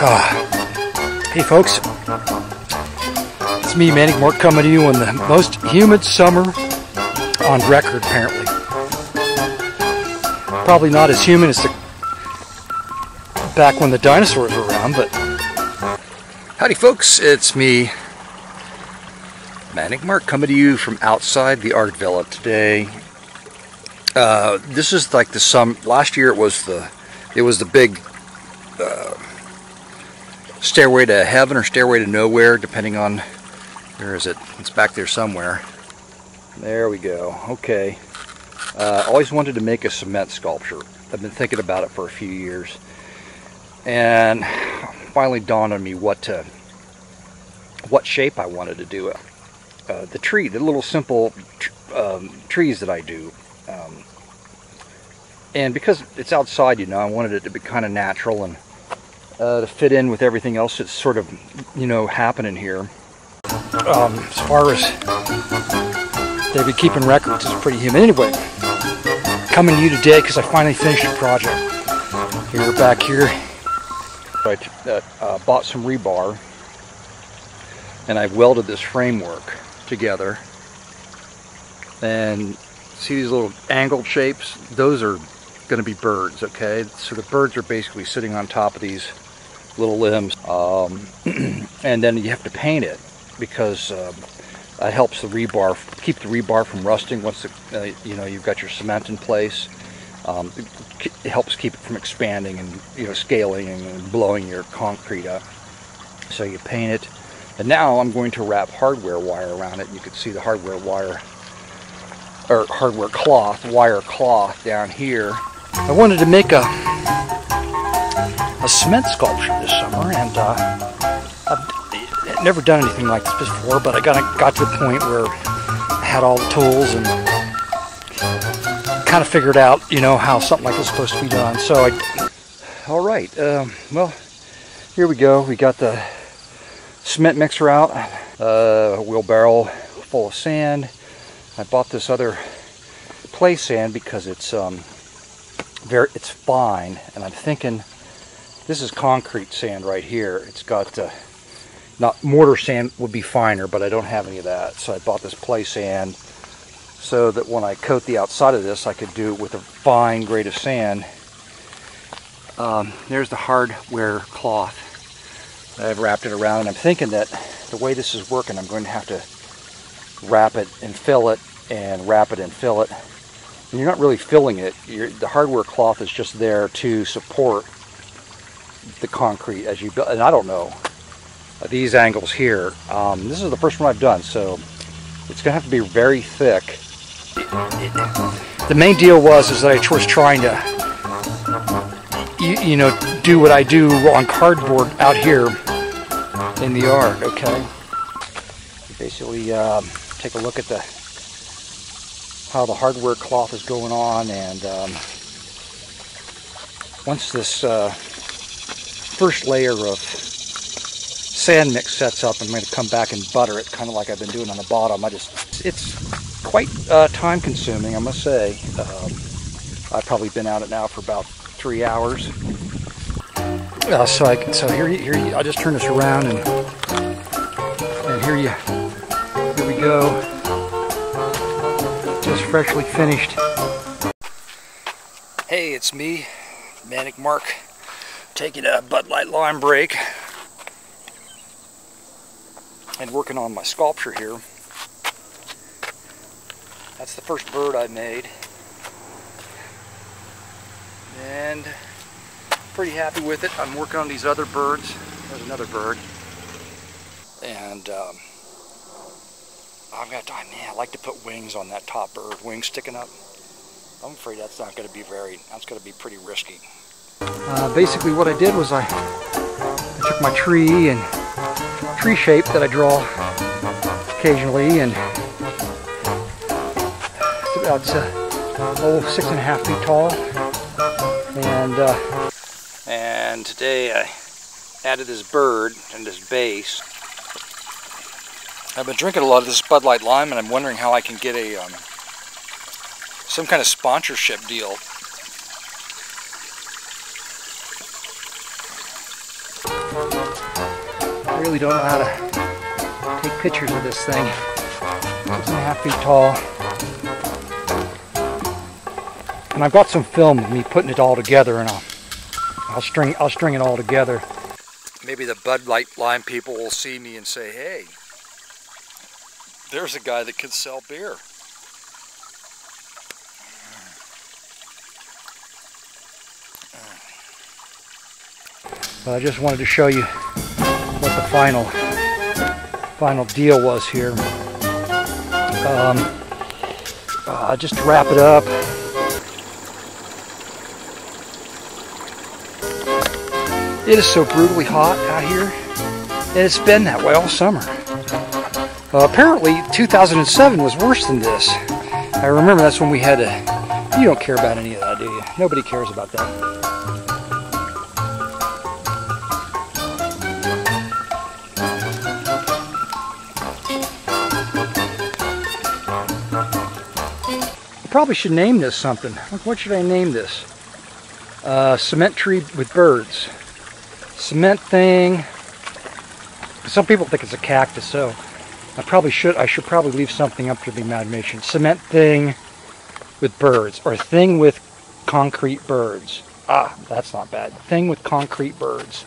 Hey folks, it's me, Manic, coming to you on the most humid summer on record, apparently. Probably not as humid as back when the dinosaurs were around, but... Howdy folks, it's me, Manic coming to you from outside the art villa today. This is like the last year it was the big stairway to heaven or stairway to nowhere, depending on, where is it? It's back there somewhere. There we go. Okay. Always wanted to make a cement sculpture. I've been thinking about it for a few years, and finally dawned on me what shape I wanted to do it. The little simple trees that I do. And because it's outside, you know, I wanted it to be kind of natural and to fit in with everything else that's sort of, you know, happening here. As far as they've been keeping records, it's pretty humid. Anyway, coming to you today because I finally finished the project. Here, back here, I bought some rebar and I've welded this framework together. And see these little angled shapes? Those are going to be birds, okay? So the birds are basically sitting on top of these little limbs, and then you have to paint it because that helps the rebar, keep the rebar from rusting once you know, you've got your cement in place. It helps keep it from expanding and, you know, scaling and blowing your concrete up. So you paint it, and now I'm going to wrap hardware wire around it. You can see the hardware wire, or hardware cloth, wire cloth down here. I wanted to make a cement sculpture this summer, and I've never done anything like this before, but I got to the point where I had all the tools and kind of figured out, you know, how something like this is supposed to be done. So alright, well, here we go. We got the cement mixer out, a wheelbarrow full of sand. I bought this other play sand because it's fine, and I'm thinking this is concrete sand right here. It's got not mortar sand would be finer, but I don't have any of that, so I bought this play sand so that when I coat the outside of this, I could do it with a fine grade of sand. There's the hardware cloth. I've wrapped it around, and I'm thinking that the way this is working, I'm going to have to wrap it and fill it, and wrap it and fill it. And you're not really filling it. The hardware cloth is just there to support the concrete as you build. And I don't know, these angles here, this is the first one I've done, so it's gonna have to be very thick. The main deal is that I was trying to you know, do what I do on cardboard out here in the yard. Okay, basically take a look at how the hardware cloth is going on, and once this first layer of sand mix sets up, I'm going to come back and butter it, kind of like I've been doing on the bottom. It's quite time consuming, I must say. I've probably been at it now for about 3 hours. So here I just turn this around, and here we go. Just freshly finished. Hey, it's me, Manic, taking a Bud Light lime break and working on my sculpture here. That's the first bird I made, and pretty happy with it. I'm working on these other birds. There's another bird, and I like to put wings on that top bird, wings sticking up. I'm afraid that's not going to be that's going to be pretty risky. Basically what I did was I took my tree shape that I draw occasionally, and it's about 6.5 feet tall, and today I added this bird and this base. I've been drinking a lot of this Bud Light Lime, and I'm wondering how I can get some kind of sponsorship deal. really don't know how to take pictures of this thing. 6.5 feet tall. And I've got some film of me putting it all together, and I'll string it all together. Maybe the Bud Light line people will see me and say, hey, there's a guy that can sell beer. But I just wanted to show you what the final deal was here. Just to wrap it up, it is so brutally hot out here, and it's been that way all summer. Apparently 2007 was worse than this. I remember that's when we had to... You don't care about any of that, do you? Nobody cares about that. I probably should name this something. What should I name this? Cement tree with birds. Cement thing. Some people think it's a cactus, so I should probably leave something up to the imagination. Cement thing with birds, or thing with concrete birds. Ah, that's not bad. Thing with concrete birds.